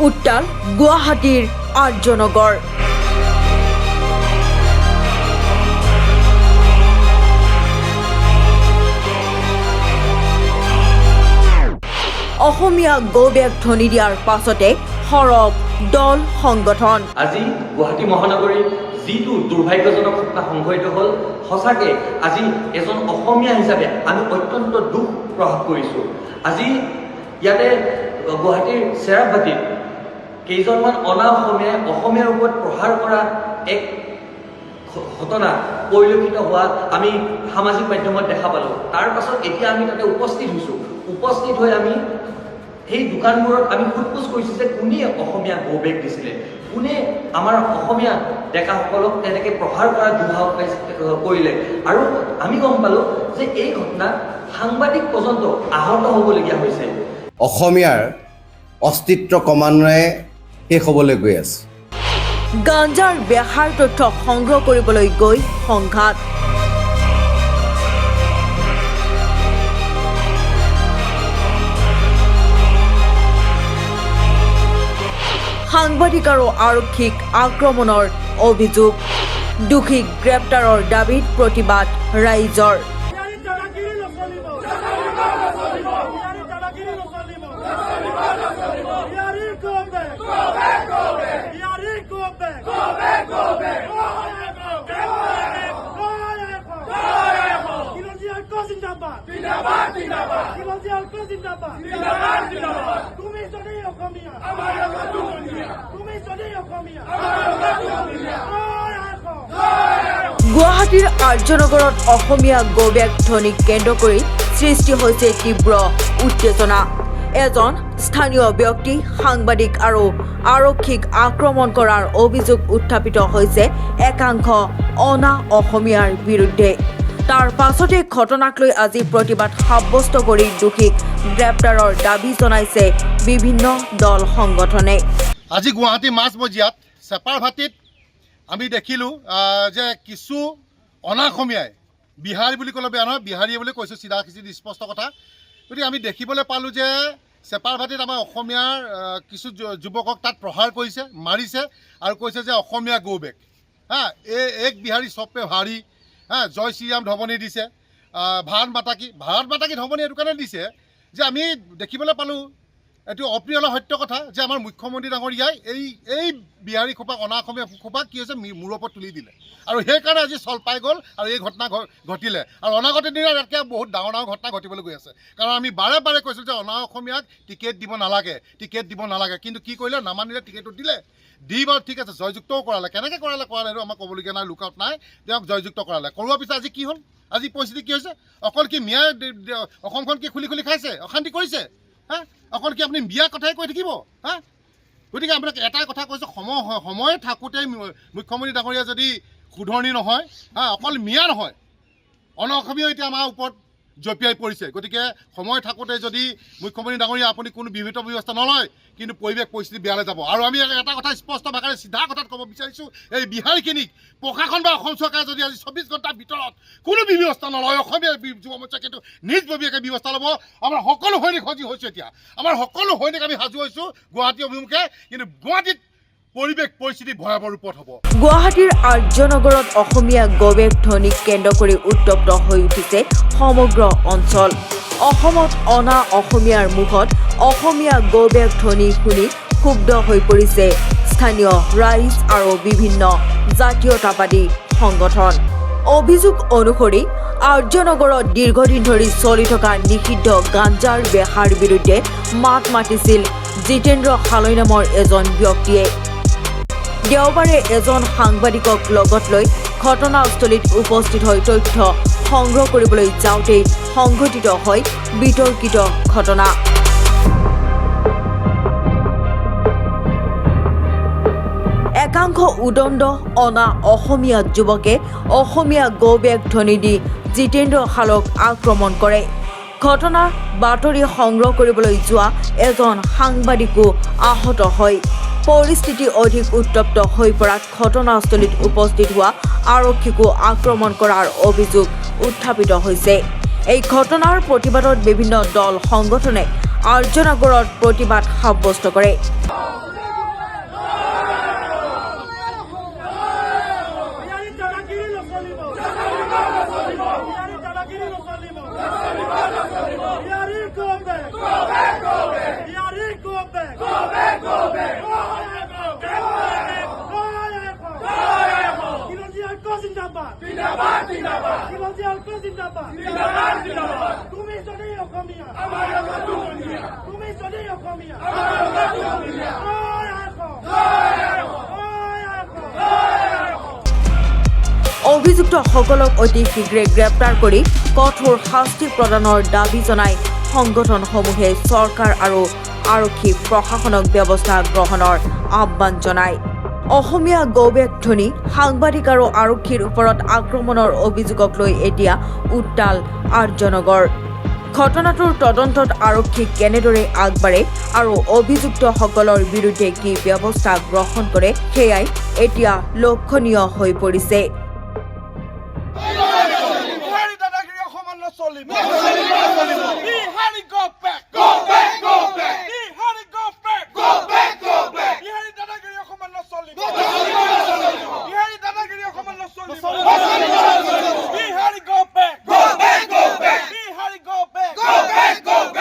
উত্তাল গুৱাহাটীৰ আৰ্যনগৰ। অসমীয়া গৌবেগ ধ্বনি দিয়াৰ পাছতে সৰব দল সংগঠন। আজি গুৱাহাটী মহানগৰীত যিটো দুৰ্ভাগ্যজনক ঘটনা সংঘটিত হ'ল, সঁচাকৈ আজি এজন অসমীয়া হিচাপে আমি অত্যন্ত দুখ প্ৰকাশ কৰিছোঁ। আজি ইয়াতে গুৱাহাটীৰ চেৰাপবাটীত কেইজনমান অনা অসমীয়াই অসমীয়াৰ ওপৰত প্ৰহাৰ কৰা এক ঘটনা পৰিলক্ষিত হোৱা আমি সামাজিক মাধ্যমত দেখা পালোঁ। তাৰ পাছত এতিয়া আমি তাতে উপস্থিত হৈছোঁ। উপস্থিত হৈ আমি সেই দোকানবোৰত আমি সোধপোছ কৰিছোঁ যে কোনে অসমীয়া গৌবেগ দিছিলে, কোনে আমাৰ অসমীয়া ডেকাসকলক তেনেকৈ প্ৰহাৰ কৰা দুঃসাহস কৰিলে। আৰু আমি গম পালোঁ যে এই ঘটনাত সাংবাদিক পৰ্যন্ত আহত হ'বলগীয়া হৈছে। অসমীয়াৰ অস্তিত্ব ক্ৰমান্বয়ে শেষ হ'বলৈ গৈ আছে। গাঞ্জাৰ বেহাৰ তথ্য সংগ্ৰহ কৰিবলৈ গৈ সংঘাত। সাংবাদিক আৰু আৰক্ষীক আক্ৰমণৰ অভিযোগ। দোষীক গ্ৰেপ্তাৰৰ দাবীত প্ৰতিবাদ ৰাইজৰ। গুৱাহাটীৰ আৰ্যনগৰত অসমীয়া গৌবেগ ধ্বনিক কেন্দ্ৰ কৰি সৃষ্টি হৈছে তীব্ৰ উত্তেজনা। এজন স্থানীয় ব্যক্তি, সাংবাদিক আৰু আৰক্ষীক আক্ৰমণ কৰাৰ অভিযোগ উত্থাপিত হৈছে একাংশ অনা অসমীয়াৰ বিৰুদ্ধে। তাৰ পাছতে ঘটনাক লৈ আজি প্ৰতিবাদ সাব্যস্ত কৰি দোষীক গ্ৰেপ্তাৰৰ দাবী জনাইছে বিভিন্ন দল সংগঠনে। আজি গুৱাহাটী মাজমজিয়াত চেপাৰভাটিত আমি দেখিলোঁ যে কিছু অনা অসমীয়াই, বিহাৰী বুলি ক'লে বেয়া নহয়, বিহাৰীয়ে বুলি কৈছোঁ চিধা স্পষ্ট কথা। গতিকে আমি দেখিবলৈ পালোঁ যে চেপাৰভাটিত আমাৰ অসমীয়াৰ কিছু যুৱকক তাত প্ৰহাৰ কৰিছে, মাৰিছে আৰু কৈছে যে অসমীয়া গৌবেগ এক বিহাৰী চবে ভাৰী জয় শ্ৰীৰাম ধমনী দিছে। ভাৰত মাতাকী ধমনী এইটো কাৰণে দিছে যে আমি দেখিবলৈ পালোঁ, এইটো অপ্ৰিয় সত্য কথা যে আমাৰ মুখ্যমন্ত্ৰী ডাঙৰীয়াই এই বিহাৰী খোপাক, অনা অসমীয়া খোপাক কি হৈছে মূৰৰ ওপৰত তুলি দিলে আৰু সেইকাৰণে আজি চল পাই গ'ল আৰু এই ঘটনা ঘটিলে। আৰু অনাগত দিনত ইয়াতকৈ বহুত ডাঙৰ ডাঙৰ ঘটনা ঘটিবলৈ গৈ আছে। কাৰণ আমি বাৰে বাৰে কৈছিলোঁ যে অনা অসমীয়াক টিকেট দিব নালাগে, কিন্তু কি কৰিলে, নামানিলে টিকেটটো দিলে। দি বাৰু ঠিক আছে, জয়যুক্তও কৰালে। কেনেকৈ কৰালে সেইটো আমাক ক'বলগীয়া নাই, লুক আউট নাই, তেওঁক জয়যুক্ত কৰালে। কৰোৱাৰ পিছত আজি কি হ'ল, আজি পৰিস্থিতি কি হৈছে? অকল কি মিয়াই অসমখন কি খুলি খাইছে, অশান্তি কৰিছে? অকল কি আপুনি বিয়াৰ কথাই কৈ থাকিব? গতিকে আপোনাক এটাই কথা কৈছোঁ, সময় থাকোঁতে মুখ্যমন্ত্ৰী ডাঙৰীয়া যদি শুধৰণি নহয়, অকল মিয়া নহয়, অনা অসমীয়াও এতিয়া আমাৰ ওপৰত জঁপিয়াই পৰিছে। গতিকে সময় থাকোঁতে যদি মুখ্যমন্ত্ৰী ডাঙৰীয়া আপুনি কোনো বিহিত ব্যৱস্থা নলয়, কিন্তু পৰিস্থিতি বেয়ালৈ যাব। আৰু আমি এটা কথা স্পষ্ট ভাষাৰে চিধা কথাত ক'ব বিচাৰিছোঁ, এই বিহাৰীখিনিক প্ৰশাসন বা অসম চৰকাৰে যদি আজি 24 ঘণ্টাৰ ভিতৰত কোনো ব্যৱস্থা নলয়, অসমীয়া যুৱ মৰ্চাই কিন্তু নিজববীয়াকৈ ব্যৱস্থা ল'ব। আমাৰ সকলো সৈনিক সজী হৈছোঁ, এতিয়া আমাৰ সকলো সৈনিক আমি সাজু হৈছোঁ গুৱাহাটী অভিমুখে, কিন্তু গুৱাহাটীত পৰিস্থিতি ভয়াৱহ ৰূপত হ'ব। গুৱাহাটীৰ আৰ্যনগৰত অসমীয়া গৌবেগ ধ্বনিক কেন্দ্ৰ কৰি উত্তপ্ত হৈ উঠিছে সমগ্ৰ অঞ্চল। অসমত অনা অসমীয়াৰ মুখত অসমীয়া গৌবেগ ধ্বনি শুনি ক্ষুব্ধ হৈ পৰিছে স্থানীয় ৰাইজ আৰু বিভিন্ন জাতীয়তাবাদী সংগঠন। অভিযোগ অনুসৰি আৰ্যনগৰত দীৰ্ঘদিন ধৰি চলি থকা নিষিদ্ধ গাঞ্জাৰ বেহাৰ বিৰুদ্ধে মাত মাতিছিল জিতেন্দ্ৰ হালৈ নামৰ এজন ব্যক্তিয়ে। দেওবাৰে এজন সাংবাদিকক লগত লৈ ঘটনাস্থলীত উপস্থিত হৈ তথ্য সংগ্ৰহ কৰিবলৈ যাওঁতেই সংঘটিত হয় বিতৰ্কিত ঘটনা। একাংশ উদণ্ড অনা অসমীয়া যুৱকে অসমীয়া গৌবেগ ধ্বনি দি জিতেন্দ্ৰ হালক আক্ৰমণ কৰে। ঘটনাৰ বাতৰি সংগ্ৰহ কৰিবলৈ যোৱা এজন সাংবাদিকো আহত হয়। পৰিস্থিতি অধিক উত্তপ্ত হৈ পৰাত ঘটনাস্থলীত উপস্থিত হোৱা আৰক্ষীকো আক্ৰমণ কৰাৰ অভিযোগ উত্থাপিত হৈছে। এই ঘটনাৰ প্ৰতিবাদত বিভিন্ন দল সংগঠনে আৰ্যনগৰত প্ৰতিবাদ সাব্যস্ত কৰে। শিৱাজী আল্পা জিন্দাবাদ তুমি যদি অসমীয়া তুমি যদি অসমীয়া অভিযুক্তসকলক অতি শীঘ্ৰে গ্ৰেপ্তাৰ কৰি কঠোৰ শাস্তি প্ৰদানৰ দাবী জনাই সংগঠনসমূহে চৰকাৰ আৰু আৰক্ষী প্ৰশাসনক ব্যৱস্থা গ্ৰহণৰ আহ্বান জনায় অসমীয়া গৌবেগ ধ্বনি সাংবাদিক আৰু আৰক্ষীৰ ওপৰত আক্ৰমণৰ অভিযোগক লৈ এতিয়া উত্তাল আৰ্যনগৰ ঘটনাটোৰ তদন্তত আৰক্ষী কেনেদৰে আগবাঢ়ে আৰু অভিযুক্তসকলৰ বিৰুদ্ধে কি ব্যৱস্থা গ্ৰহণ কৰে সেয়াই এতিয়া লক্ষণীয় হৈ পৰিছে দাদাগিৰি অসমান নচলিব